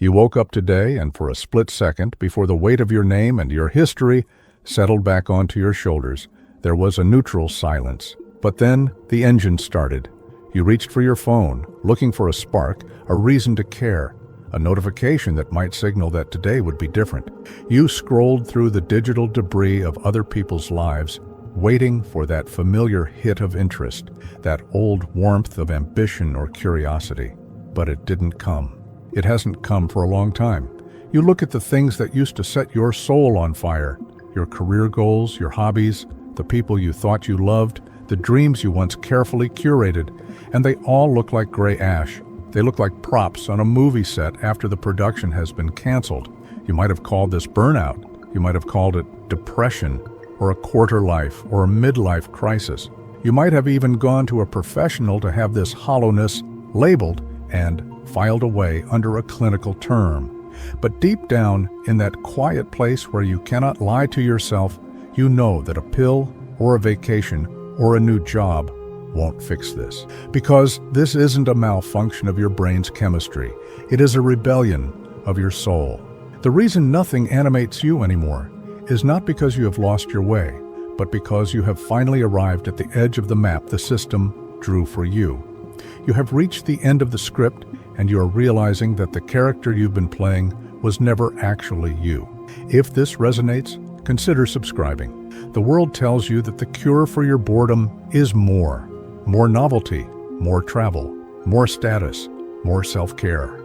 You woke up today, and for a split second, before the weight of your name and your history settled back onto your shoulders, there was a neutral silence. But then the engine started. You reached for your phone, looking for a spark, a reason to care, a notification that might signal that today would be different. You scrolled through the digital debris of other people's lives, waiting for that familiar hit of interest, that old warmth of ambition or curiosity. But it didn't come. It hasn't come for a long time. You look at the things that used to set your soul on fire, your career goals, your hobbies, the people you thought you loved, the dreams you once carefully curated, and they all look like gray ash. They look like props on a movie set after the production has been canceled. You might have called this burnout. You might have called it depression, or a quarter life, or a midlife crisis. You might have even gone to a professional to have this hollowness labeled and filed away under a clinical term. But deep down, in that quiet place where you cannot lie to yourself, you know that a pill or a vacation or a new job won't fix this. Because this isn't a malfunction of your brain's chemistry. It is a rebellion of your soul. The reason nothing animates you anymore is not because you have lost your way, but because you have finally arrived at the edge of the map the system drew for you. You have reached the end of the script, and you are realizing that the character you've been playing was never actually you. If this resonates, consider subscribing. The world tells you that the cure for your boredom is more. More novelty, more travel, more status, more self-care.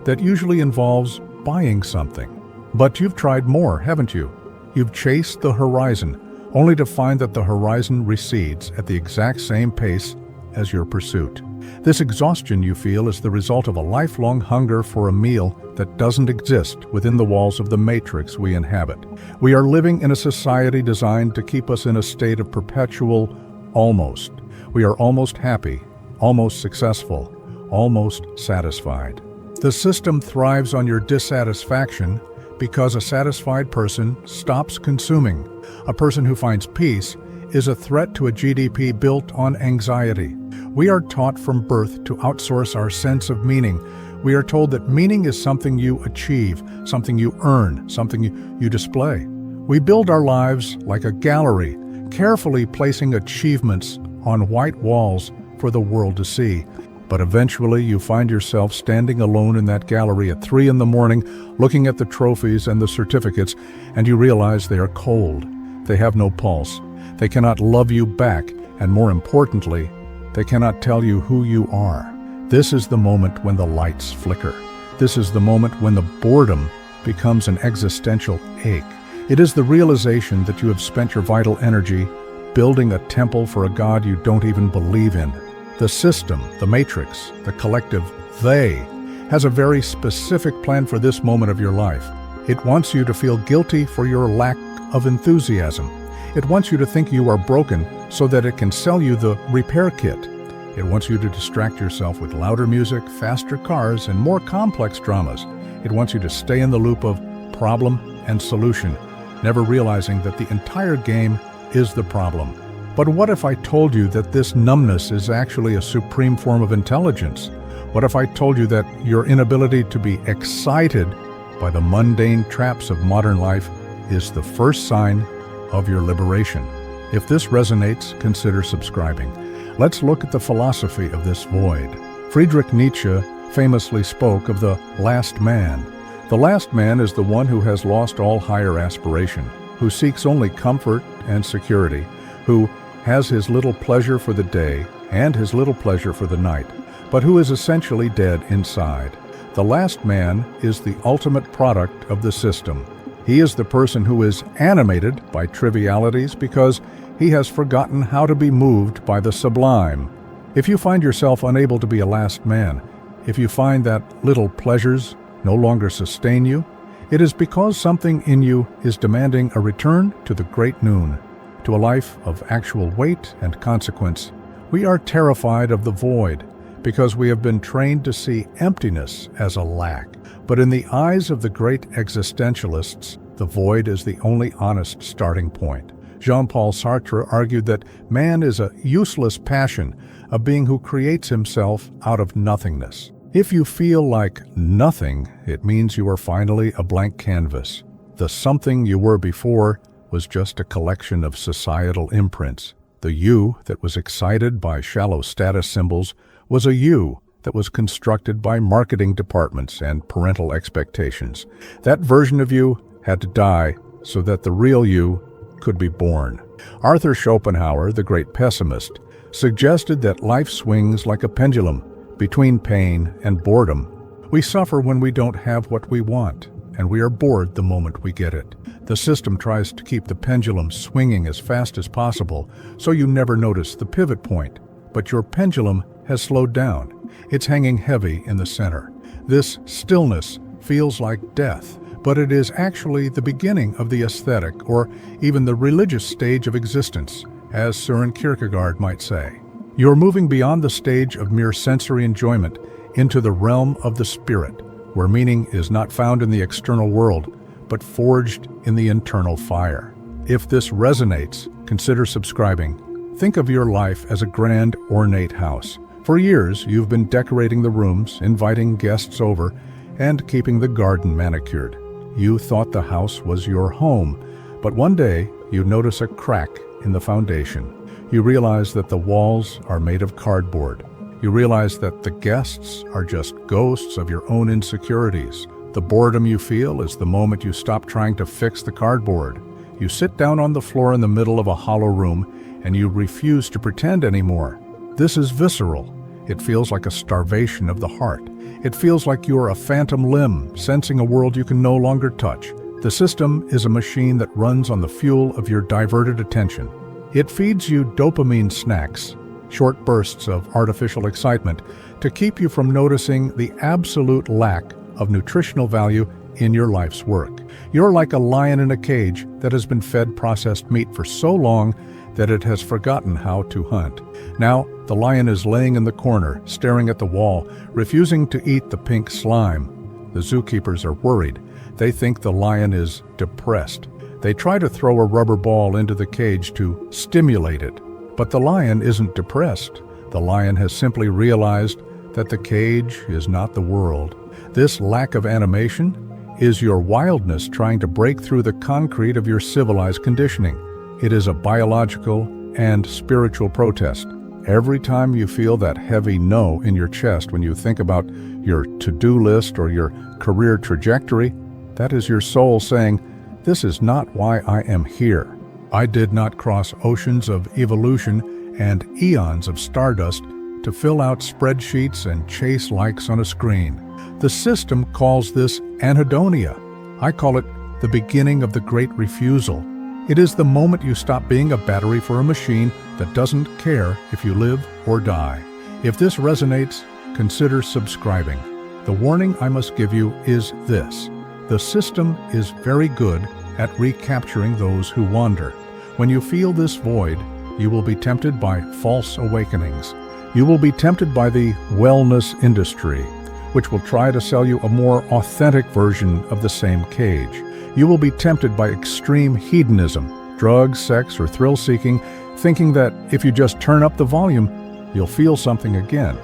That usually involves buying something. But you've tried more, haven't you? You've chased the horizon, only to find that the horizon recedes at the exact same pace as your pursuit. This exhaustion you feel is the result of a lifelong hunger for a meal that doesn't exist within the walls of the matrix we inhabit. We are living in a society designed to keep us in a state of perpetual almost. We are almost happy, almost successful, almost satisfied. The system thrives on your dissatisfaction because a satisfied person stops consuming. A person who finds peace is a threat to a GDP built on anxiety. We are taught from birth to outsource our sense of meaning. We are told that meaning is something you achieve, something you earn, something you display. We build our lives like a gallery, carefully placing achievements on white walls for the world to see. But eventually you find yourself standing alone in that gallery at 3 a.m, looking at the trophies and the certificates, and you realize they are cold. They have no pulse. They cannot love you back, and more importantly, they cannot tell you who you are. This is the moment when the lights flicker. This is the moment when the boredom becomes an existential ache. It is the realization that you have spent your vital energy building a temple for a God you don't even believe in. The system, the matrix, the collective they, has a very specific plan for this moment of your life. It wants you to feel guilty for your lack of enthusiasm. It wants you to think you are broken so that it can sell you the repair kit. It wants you to distract yourself with louder music, faster cars, and more complex dramas. It wants you to stay in the loop of problem and solution, never realizing that the entire game is the problem. But what if I told you that this numbness is actually a supreme form of intelligence? What if I told you that your inability to be excited by the mundane traps of modern life is the first sign of your liberation? If this resonates, consider subscribing. Let's look at the philosophy of this void. Friedrich Nietzsche famously spoke of the last man. The last man is the one who has lost all higher aspiration, who seeks only comfort and security, who has his little pleasure for the day and his little pleasure for the night, but who is essentially dead inside. The last man is the ultimate product of the system. He is the person who is animated by trivialities because he has forgotten how to be moved by the sublime. If you find yourself unable to be a last man, if you find that little pleasures no longer sustain you, it is because something in you is demanding a return to the great noon, to a life of actual weight and consequence. We are terrified of the void because we have been trained to see emptiness as a lack. But in the eyes of the great existentialists, the void is the only honest starting point. Jean-Paul Sartre argued that man is a useless passion, a being who creates himself out of nothingness. If you feel like nothing, it means you are finally a blank canvas. The something you were before was just a collection of societal imprints. The you that was excited by shallow status symbols was a you that was constructed by marketing departments and parental expectations. That version of you had to die so that the real you could be born. Arthur Schopenhauer, the great pessimist, suggested that life swings like a pendulum between pain and boredom. We suffer when we don't have what we want, and we are bored the moment we get it. The system tries to keep the pendulum swinging as fast as possible, so you never notice the pivot point. But your pendulum has slowed down. It's hanging heavy in the center. This stillness feels like death, but it is actually the beginning of the aesthetic or even the religious stage of existence, as Søren Kierkegaard might say. You are moving beyond the stage of mere sensory enjoyment into the realm of the spirit, where meaning is not found in the external world, but forged in the internal fire. If this resonates, consider subscribing. Think of your life as a grand, ornate house. For years, you've been decorating the rooms, inviting guests over, and keeping the garden manicured. You thought the house was your home, but one day you notice a crack in the foundation. You realize that the walls are made of cardboard. You realize that the guests are just ghosts of your own insecurities. The boredom you feel is the moment you stop trying to fix the cardboard. You sit down on the floor in the middle of a hollow room and you refuse to pretend anymore. This is visceral. It feels like a starvation of the heart. It feels like you are a phantom limb, sensing a world you can no longer touch. The system is a machine that runs on the fuel of your diverted attention. It feeds you dopamine snacks, short bursts of artificial excitement, to keep you from noticing the absolute lack of nutritional value in your life's work. You're like a lion in a cage that has been fed processed meat for so long that it has forgotten how to hunt. Now, the lion is laying in the corner, staring at the wall, refusing to eat the pink slime. The zookeepers are worried. They think the lion is depressed. They try to throw a rubber ball into the cage to stimulate it. But the lion isn't depressed. The lion has simply realized that the cage is not the world. This lack of animation is your wildness trying to break through the concrete of your civilized conditioning. It is a biological and spiritual protest. Every time you feel that heavy no in your chest when you think about your to-do list or your career trajectory, that is your soul saying, "This is not why I am here. I did not cross oceans of evolution and eons of stardust to fill out spreadsheets and chase likes on a screen." The system calls this anhedonia. I call it the beginning of the great refusal. It is the moment you stop being a battery for a machine that doesn't care if you live or die. If this resonates, consider subscribing. The warning I must give you is this: the system is very good at recapturing those who wander. When you feel this void, you will be tempted by false awakenings. You will be tempted by the wellness industry, which will try to sell you a more authentic version of the same cage. You will be tempted by extreme hedonism, drugs, sex, or thrill-seeking, thinking that if you just turn up the volume, you'll feel something again.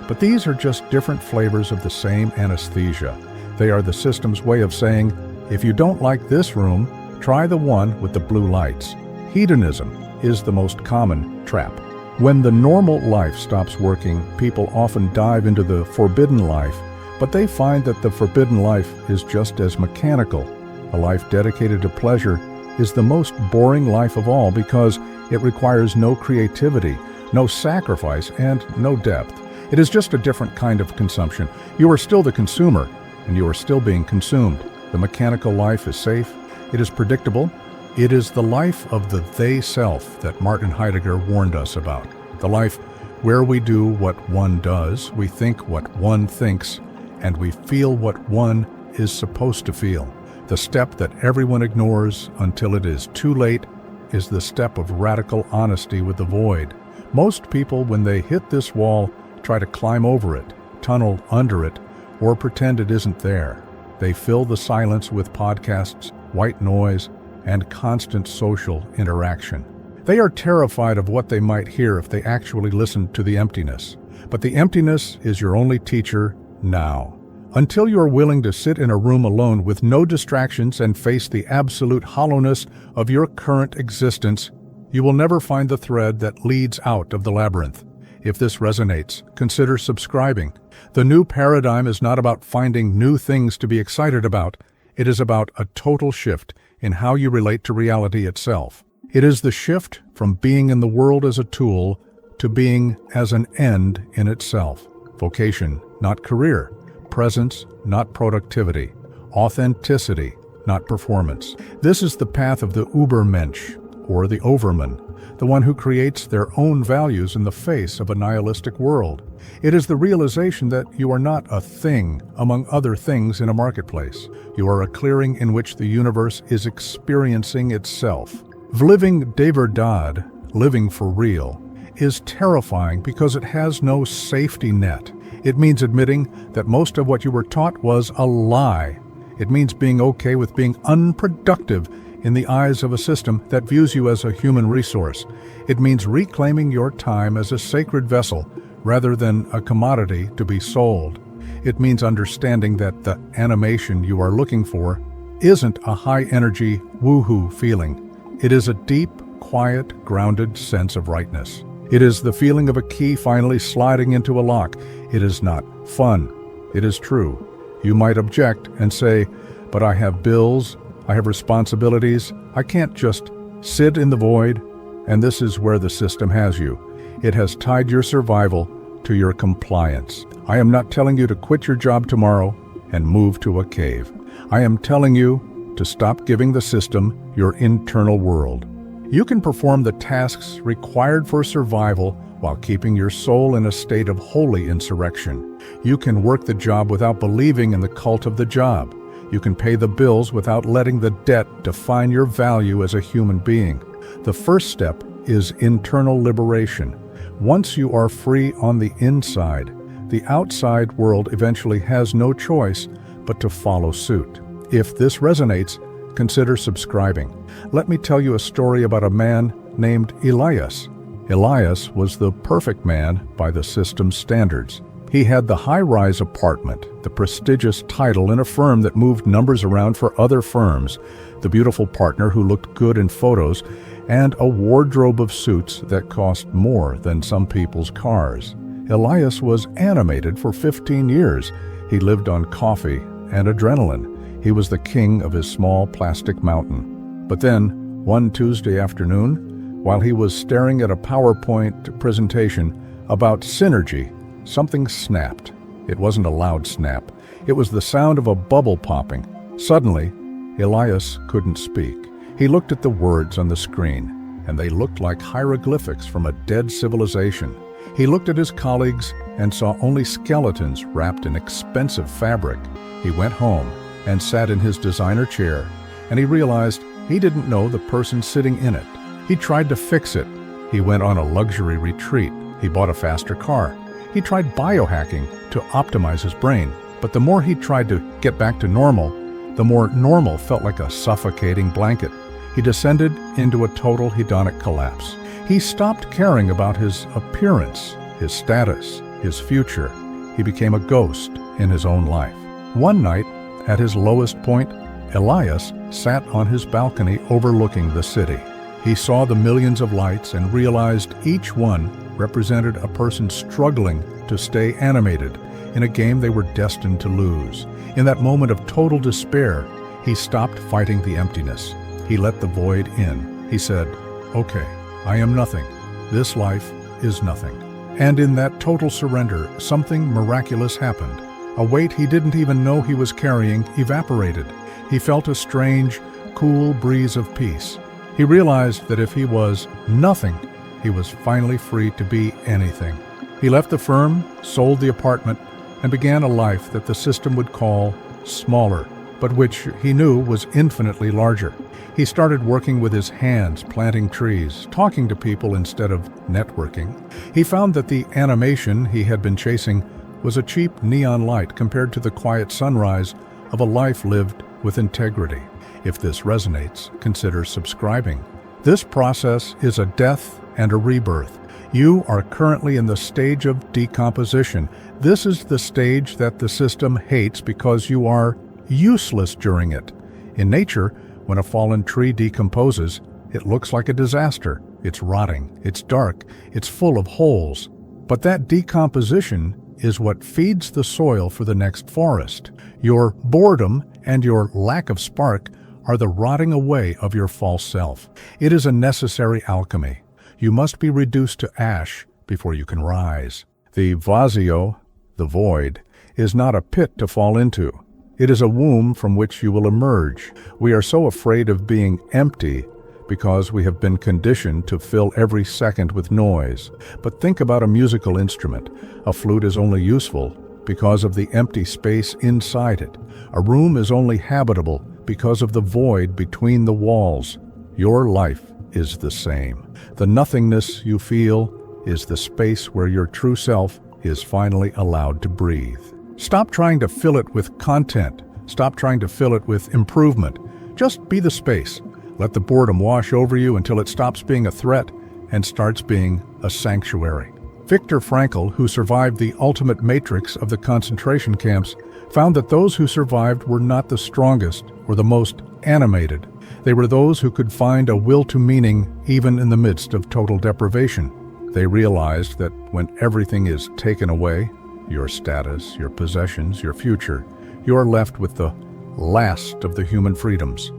But these are just different flavors of the same anesthesia. They are the system's way of saying, if you don't like this room, try the one with the blue lights. Hedonism is the most common trap. When the normal life stops working, people often dive into the forbidden life, but they find that the forbidden life is just as mechanical. A life dedicated to pleasure is the most boring life of all because it requires no creativity, no sacrifice, and no depth. It is just a different kind of consumption. You are still the consumer, and you are still being consumed. The mechanical life is safe. It is predictable. It is the life of the they-self that Martin Heidegger warned us about. The life where we do what one does, we think what one thinks, and we feel what one is supposed to feel. The step that everyone ignores until it is too late is the step of radical honesty with the void. Most people, when they hit this wall, try to climb over it, tunnel under it, or pretend it isn't there. They fill the silence with podcasts, white noise, and constant social interaction. They are terrified of what they might hear if they actually listened to the emptiness. But the emptiness is your only teacher, now. Until you are willing to sit in a room alone with no distractions and face the absolute hollowness of your current existence, you will never find the thread that leads out of the labyrinth. If this resonates, consider subscribing. The new paradigm is not about finding new things to be excited about. It is about a total shift in how you relate to reality itself. It is the shift from being in the world as a tool to being as an end in itself. Vocation, not career. Presence, not productivity. Authenticity, not performance. This is the path of the Übermensch, or the Overman, the one who creates their own values in the face of a nihilistic world. It is the realization that you are not a thing among other things in a marketplace. You are a clearing in which the universe is experiencing itself. Living de verdad, living for real, is terrifying because it has no safety net. It means admitting that most of what you were taught was a lie. It means being okay with being unproductive in the eyes of a system that views you as a human resource. It means reclaiming your time as a sacred vessel rather than a commodity to be sold. It means understanding that the animation you are looking for isn't a high-energy, woohoo feeling. It is a deep, quiet, grounded sense of rightness. It is the feeling of a key finally sliding into a lock. It is not fun. It is true. You might object and say, but I have bills, I have responsibilities, I can't just sit in the void, and this is where the system has you. It has tied your survival to your compliance. I am not telling you to quit your job tomorrow and move to a cave. I am telling you to stop giving the system your internal world. You can perform the tasks required for survival while keeping your soul in a state of holy insurrection. You can work the job without believing in the cult of the job. You can pay the bills without letting the debt define your value as a human being. The first step is internal liberation. Once you are free on the inside, the outside world eventually has no choice but to follow suit. If this resonates, consider subscribing. Let me tell you a story about a man named Elias. Elias was the perfect man by the system's standards. He had the high-rise apartment, the prestigious title in a firm that moved numbers around for other firms, the beautiful partner who looked good in photos, and a wardrobe of suits that cost more than some people's cars. Elias was animated for 15 years. He lived on coffee and adrenaline. He was the king of his small plastic mountain. But then, one Tuesday afternoon, while he was staring at a PowerPoint presentation about synergy, something snapped. It wasn't a loud snap. It was the sound of a bubble popping. Suddenly, Elias couldn't speak. He looked at the words on the screen, and they looked like hieroglyphics from a dead civilization. He looked at his colleagues and saw only skeletons wrapped in expensive fabric. He went home and sat in his designer chair, and he realized he didn't know the person sitting in it. He tried to fix it. He went on a luxury retreat. He bought a faster car. He tried biohacking to optimize his brain, but the more he tried to get back to normal, the more normal felt like a suffocating blanket. He descended into a total hedonic collapse. He stopped caring about his appearance, his status, his future. He became a ghost in his own life. One night, at his lowest point, Elias sat on his balcony overlooking the city. He saw the millions of lights and realized each one represented a person struggling to stay animated in a game they were destined to lose. In that moment of total despair, he stopped fighting the emptiness. He let the void in. He said, "Okay, I am nothing. This life is nothing." And in that total surrender, something miraculous happened. A weight he didn't even know he was carrying evaporated. He felt a strange, cool breeze of peace. He realized that if he was nothing, he was finally free to be anything. He left the firm, sold the apartment, and began a life that the system would call smaller, but which he knew was infinitely larger. He started working with his hands, planting trees, talking to people instead of networking. He found that the animation he had been chasing was a cheap neon light compared to the quiet sunrise of a life lived with integrity. If this resonates, consider subscribing. This process is a death and a rebirth. You are currently in the stage of decomposition. This is the stage that the system hates because you are useless during it. In nature, when a fallen tree decomposes, it looks like a disaster. It's rotting, it's dark, it's full of holes. But that decomposition is what feeds the soil for the next forest. Your boredom and your lack of spark are the rotting away of your false self. It is a necessary alchemy. You must be reduced to ash before you can rise. The vazio, the void, is not a pit to fall into. It is a womb from which you will emerge. We are so afraid of being empty because we have been conditioned to fill every second with noise. But think about a musical instrument. A flute is only useful because of the empty space inside it. A room is only habitable because of the void between the walls. Your life is the same. The nothingness you feel is the space where your true self is finally allowed to breathe. Stop trying to fill it with content. Stop trying to fill it with improvement. Just be the space. Let the boredom wash over you until it stops being a threat and starts being a sanctuary. Viktor Frankl, who survived the ultimate matrix of the concentration camps, found that those who survived were not the strongest or the most animated. They were those who could find a will to meaning even in the midst of total deprivation. They realized that when everything is taken away, your status, your possessions, your future, you are left with the last of the human freedoms.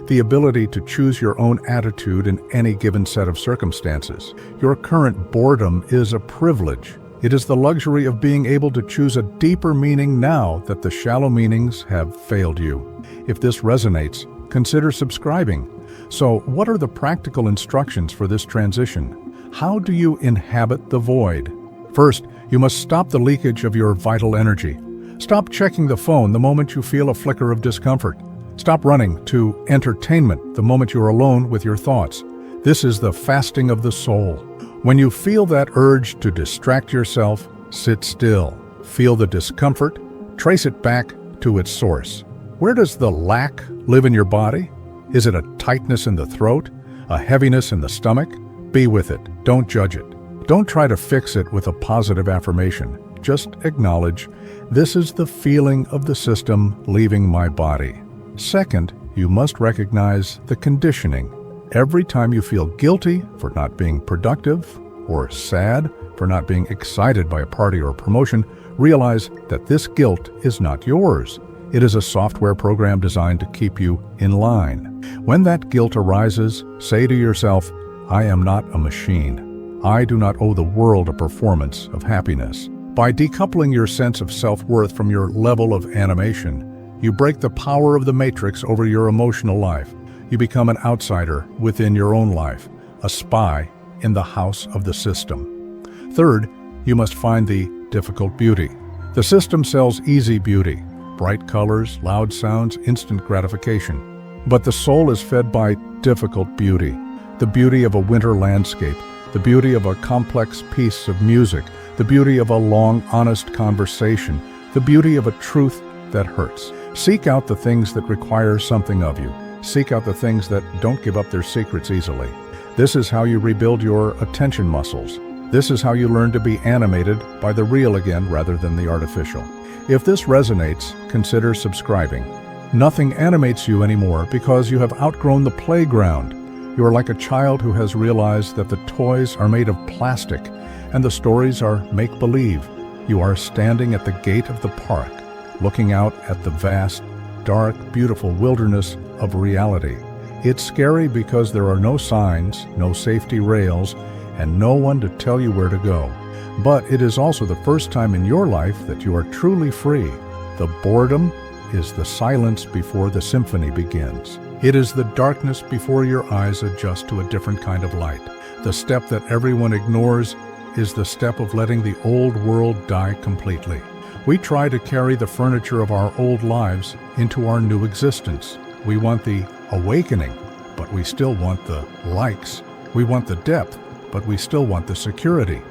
The ability to choose your own attitude in any given set of circumstances. Your current boredom is a privilege. It is the luxury of being able to choose a deeper meaning now that the shallow meanings have failed you. If this resonates, consider subscribing. So, what are the practical instructions for this transition? How do you inhabit the void? First, you must stop the leakage of your vital energy. Stop checking the phone the moment you feel a flicker of discomfort. Stop running to entertainment the moment you're alone with your thoughts. This is the fasting of the soul. When you feel that urge to distract yourself, sit still. Feel the discomfort, trace it back to its source. Where does the lack live in your body? Is it a tightness in the throat? A heaviness in the stomach? Be with it. Don't judge it. Don't try to fix it with a positive affirmation. Just acknowledge, this is the feeling of the system leaving my body. Second, you must recognize the conditioning. Every time you feel guilty for not being productive or sad for not being excited by a party or a promotion, realize that this guilt is not yours. It is a software program designed to keep you in line. When that guilt arises, say to yourself, I am not a machine. I do not owe the world a performance of happiness. By decoupling your sense of self-worth from your level of animation, you break the power of the matrix over your emotional life. You become an outsider within your own life, a spy in the house of the system. Third, you must find the difficult beauty. The system sells easy beauty, bright colors, loud sounds, instant gratification. But the soul is fed by difficult beauty, the beauty of a winter landscape, the beauty of a complex piece of music, the beauty of a long, honest conversation, the beauty of a truth that hurts. Seek out the things that require something of you. Seek out the things that don't give up their secrets easily. This is how you rebuild your attention muscles. This is how you learn to be animated by the real again rather than the artificial. If this resonates, consider subscribing. Nothing animates you anymore because you have outgrown the playground. You are like a child who has realized that the toys are made of plastic and the stories are make-believe. You are standing at the gate of the park, looking out at the vast, dark, beautiful wilderness of reality. It's scary because there are no signs, no safety rails, and no one to tell you where to go. But it is also the first time in your life that you are truly free. The boredom is the silence before the symphony begins. It is the darkness before your eyes adjust to a different kind of light. The step that everyone ignores is the step of letting the old world die completely. We try to carry the furniture of our old lives into our new existence. We want the awakening, but we still want the likes. We want the depth, but we still want the security.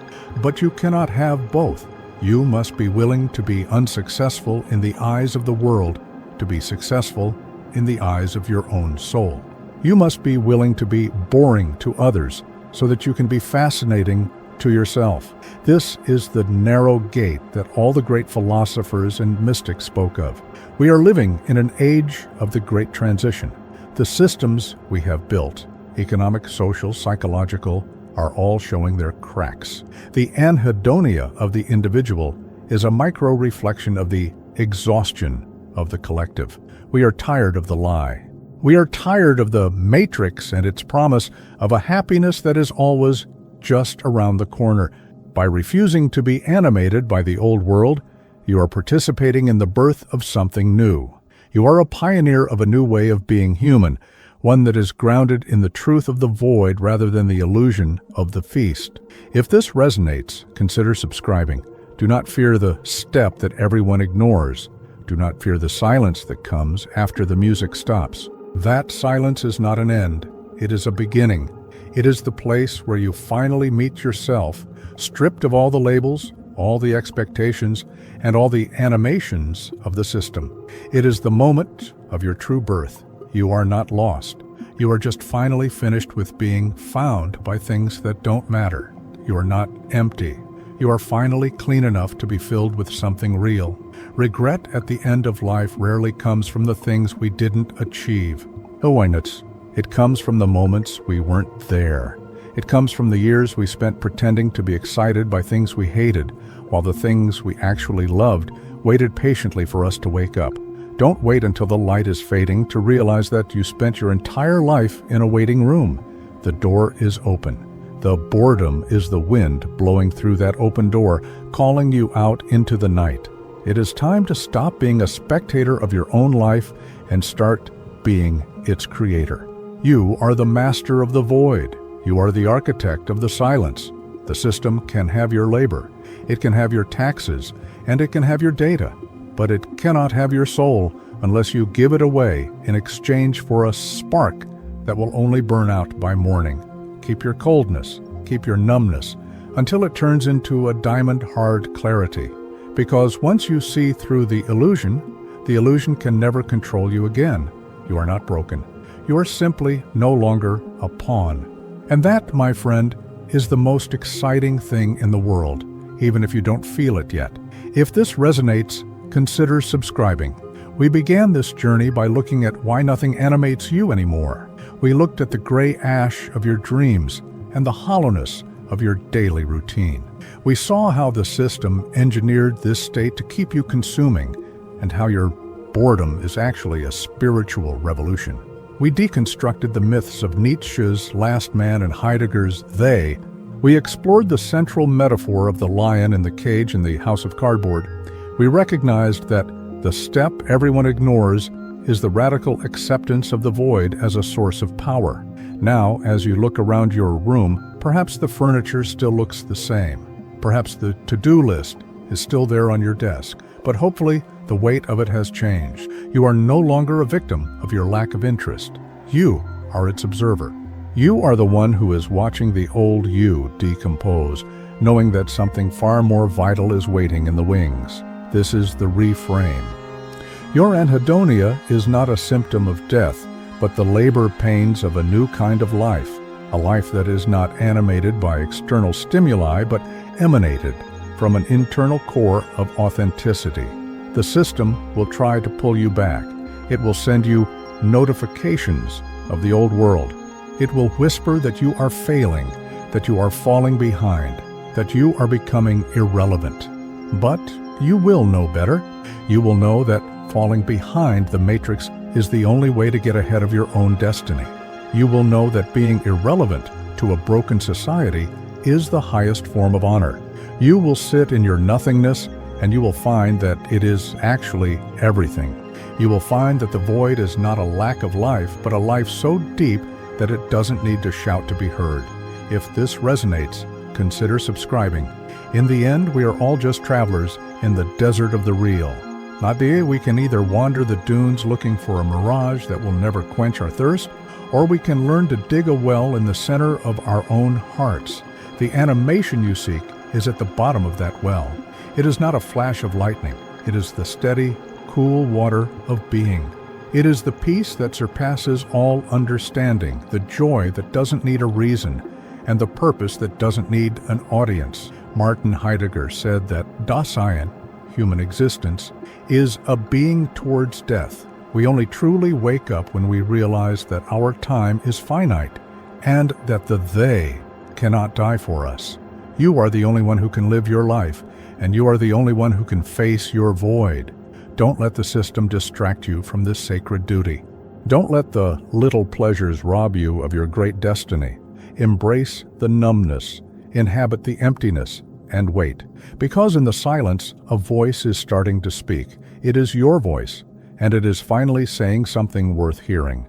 But you cannot have both. You must be willing to be unsuccessful in the eyes of the world to be successful in the eyes of your own soul. You must be willing to be boring to others so that you can be fascinating to yourself. This is the narrow gate that all the great philosophers and mystics spoke of. We are living in an age of the great transition. The systems we have built, economic, social, psychological, are all showing their cracks. The anhedonia of the individual is a micro-reflection of the exhaustion of the collective. We are tired of the lie. We are tired of the matrix and its promise of a happiness that is always just around the corner. By refusing to be animated by the old world, you are participating in the birth of something new. You are a pioneer of a new way of being human, one that is grounded in the truth of the void rather than the illusion of the feast. If this resonates, consider subscribing. Do not fear the step that everyone ignores. Do not fear the silence that comes after the music stops. That silence is not an end. It is a beginning. It is the place where you finally meet yourself, stripped of all the labels, all the expectations, and all the animations of the system. It is the moment of your true birth. You are not lost. You are just finally finished with being found by things that don't matter. You are not empty. You are finally clean enough to be filled with something real. Regret at the end of life rarely comes from the things we didn't achieve. It comes from the moments we weren't there. It comes from the years we spent pretending to be excited by things we hated, while the things we actually loved waited patiently for us to wake up. Don't wait until the light is fading to realize that you spent your entire life in a waiting room. The door is open. The boredom is the wind blowing through that open door, calling you out into the night. It is time to stop being a spectator of your own life and start being its creator. You are the master of the void. You are the architect of the silence. The system can have your labor, it can have your taxes, and it can have your data, but it cannot have your soul unless you give it away in exchange for a spark that will only burn out by morning. Keep your coldness, keep your numbness, until it turns into a diamond-hard clarity. Because once you see through the illusion can never control you again. You are not broken. You are simply no longer a pawn. And that, my friend, is the most exciting thing in the world, even if you don't feel it yet. If this resonates, consider subscribing. We began this journey by looking at why nothing animates you anymore. We looked at the gray ash of your dreams and the hollowness of your daily routine. We saw how the system engineered this state to keep you consuming, and how your boredom is actually a spiritual revolution. We deconstructed the myths of Nietzsche's Last Man and Heidegger's They. We explored the central metaphor of the lion in the cage in the House of Cardboard. We recognized that the step everyone ignores is the radical acceptance of the void as a source of power. Now, as you look around your room, perhaps the furniture still looks the same. Perhaps the to-do list is still there on your desk, but hopefully the weight of it has changed. You are no longer a victim of your lack of interest. You are its observer. You are the one who is watching the old you decompose, knowing that something far more vital is waiting in the wings. This is the reframe. Your anhedonia is not a symptom of death, but the labor pains of a new kind of life, a life that is not animated by external stimuli, but emanated from an internal core of authenticity. The system will try to pull you back. It will send you notifications of the old world. It will whisper that you are failing, that you are falling behind, that you are becoming irrelevant. But you will know better. You will know that falling behind the matrix is the only way to get ahead of your own destiny. You will know that being irrelevant to a broken society is the highest form of honor. You will sit in your nothingness and you will find that it is actually everything. You will find that the void is not a lack of life, but a life so deep that it doesn't need to shout to be heard. If this resonates, consider subscribing. In the end, we are all just travelers in the desert of the real. We can either wander the dunes looking for a mirage that will never quench our thirst, or we can learn to dig a well in the center of our own hearts. The animation you seek is at the bottom of that well. It is not a flash of lightning. It is the steady, cool water of being. It is the peace that surpasses all understanding, the joy that doesn't need a reason, and the purpose that doesn't need an audience. Martin Heidegger said that Dasein, human existence, is a being towards death. We only truly wake up when we realize that our time is finite and that the they cannot die for us. You are the only one who can live your life, and you are the only one who can face your void. Don't let the system distract you from this sacred duty. Don't let the little pleasures rob you of your great destiny. Embrace the numbness, inhabit the emptiness, and wait. Because in the silence, a voice is starting to speak. It is your voice, and it is finally saying something worth hearing.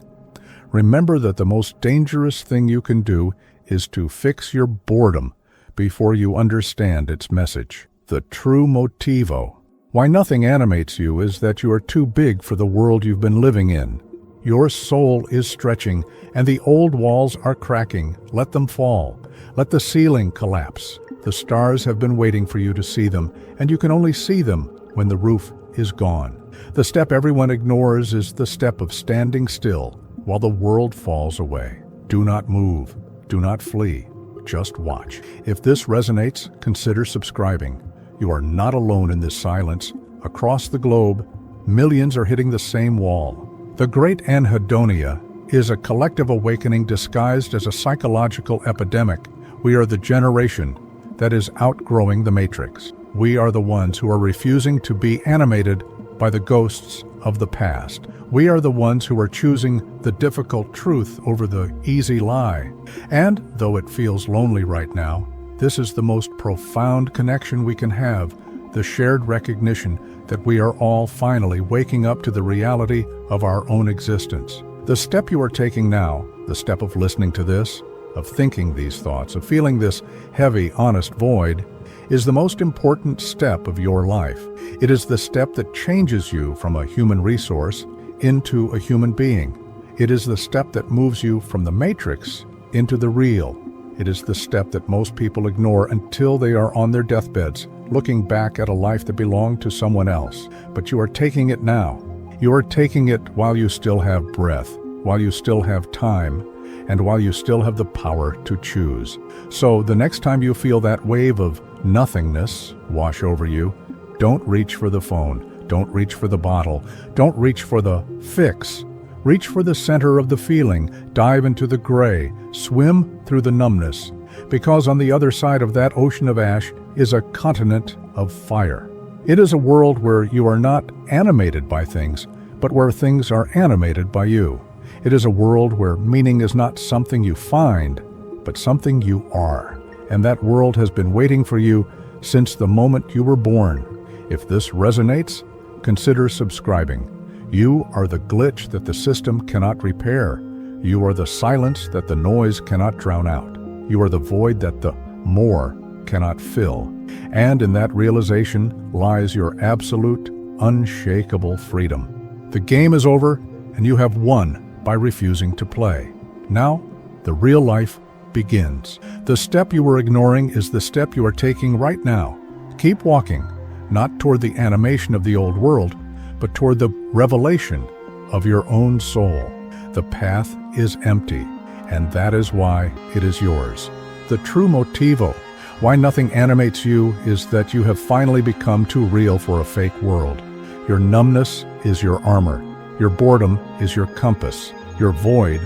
Remember that the most dangerous thing you can do is to fix your boredom before you understand its message. The true motivo. Why nothing animates you is that you are too big for the world you've been living in. Your soul is stretching, and the old walls are cracking. Let them fall. Let the ceiling collapse. The stars have been waiting for you to see them, and you can only see them when the roof is gone. The step everyone ignores is the step of standing still while the world falls away. Do not move. Do not flee. Just watch. If this resonates, consider subscribing. You are not alone in this silence. Across the globe, millions are hitting the same wall. The Great Anhedonia is a collective awakening disguised as a psychological epidemic. We are the generation that is outgrowing the matrix. We are the ones who are refusing to be animated by the ghosts of the past. We are the ones who are choosing the difficult truth over the easy lie. And though it feels lonely right now, this is the most profound connection we can have, the shared recognition that we are all finally waking up to the reality of our own existence. The step you are taking now, the step of listening to this, of thinking these thoughts, of feeling this heavy, honest void, is the most important step of your life. It is the step that changes you from a human resource into a human being. It is the step that moves you from the matrix into the real. It is the step that most people ignore until they are on their deathbeds, looking back at a life that belonged to someone else. But you are taking it now. You are taking it while you still have breath, while you still have time, and while you still have the power to choose. So the next time you feel that wave of nothingness wash over you, don't reach for the phone, don't reach for the bottle, don't reach for the fix. Reach for the center of the feeling, dive into the gray, swim through the numbness, because on the other side of that ocean of ash is a continent of fire. It is a world where you are not animated by things, but where things are animated by you. It is a world where meaning is not something you find, but something you are. And that world has been waiting for you since the moment you were born. If this resonates, consider subscribing. You are the glitch that the system cannot repair. You are the silence that the noise cannot drown out. You are the void that the more cannot fill. And in that realization lies your absolute, unshakable freedom. The game is over, and you have won by refusing to play. Now, the real life begins. The step you were ignoring is the step you are taking right now. Keep walking, not toward the animation of the old world, but toward the revelation of your own soul. The path is empty, and that is why it is yours. The true motivo, why nothing animates you, is that you have finally become too real for a fake world. Your numbness is your armor. Your boredom is your compass. Your void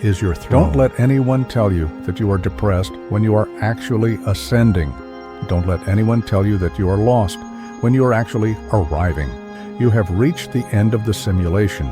is your throne. Don't let anyone tell you that you are depressed when you are actually ascending. Don't let anyone tell you that you are lost when you are actually arriving. You have reached the end of the simulation.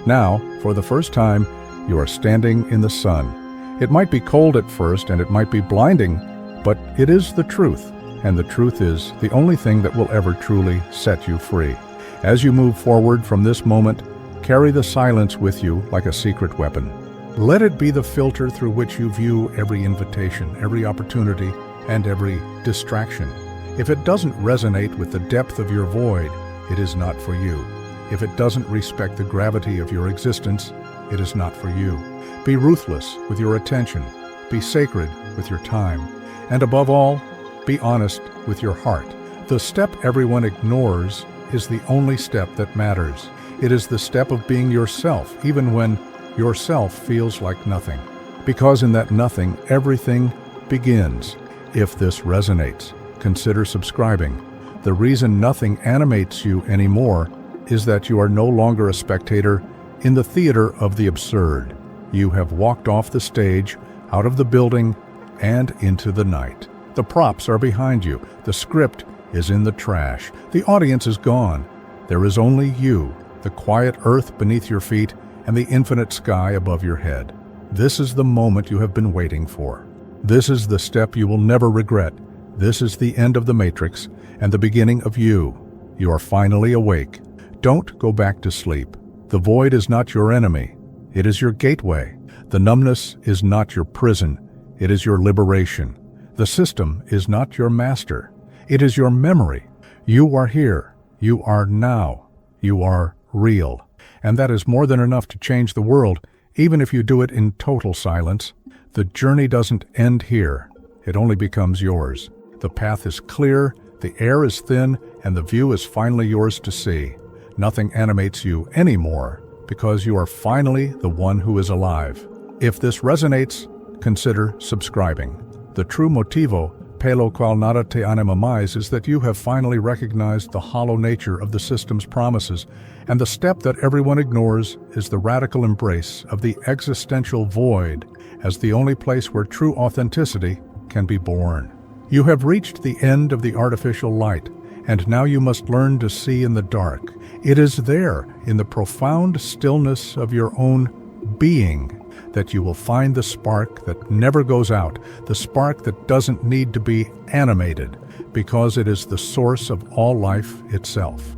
Now, for the first time, you are standing in the sun. It might be cold at first and it might be blinding, but it is the truth. And the truth is the only thing that will ever truly set you free. As you move forward from this moment, carry the silence with you like a secret weapon. Let it be the filter through which you view every invitation, every opportunity, and every distraction. If it doesn't resonate with the depth of your void, it is not for you. If it doesn't respect the gravity of your existence, it is not for you. Be ruthless with your attention. Be sacred with your time. And above all, be honest with your heart. The step everyone ignores is the only step that matters. It is the step of being yourself, even when yourself feels like nothing. Because in that nothing, everything begins. If this resonates, consider subscribing. The reason nothing animates you anymore is that you are no longer a spectator in the theater of the absurd. You have walked off the stage, out of the building, and into the night. The props are behind you. The script is in the trash. The audience is gone. There is only you, the quiet earth beneath your feet, and the infinite sky above your head. This is the moment you have been waiting for. This is the step you will never regret. This is the end of the Matrix and the beginning of you. You are finally awake. Don't go back to sleep. The void is not your enemy. It is your gateway. The numbness is not your prison. It is your liberation. The system is not your master. It is your memory. You are here. You are now. You are real. And that is more than enough to change the world, even if you do it in total silence. The journey doesn't end here. It only becomes yours. The path is clear, the air is thin, and the view is finally yours to see. Nothing animates you anymore because you are finally the one who is alive. If this resonates, consider subscribing. The true motivo, pelo qual nada te anima mais, is that you have finally recognized the hollow nature of the system's promises, and the step that everyone ignores is the radical embrace of the existential void as the only place where true authenticity can be born. You have reached the end of the artificial light, and now you must learn to see in the dark. It is there, in the profound stillness of your own being, that you will find the spark that never goes out, the spark that doesn't need to be animated, because it is the source of all life itself.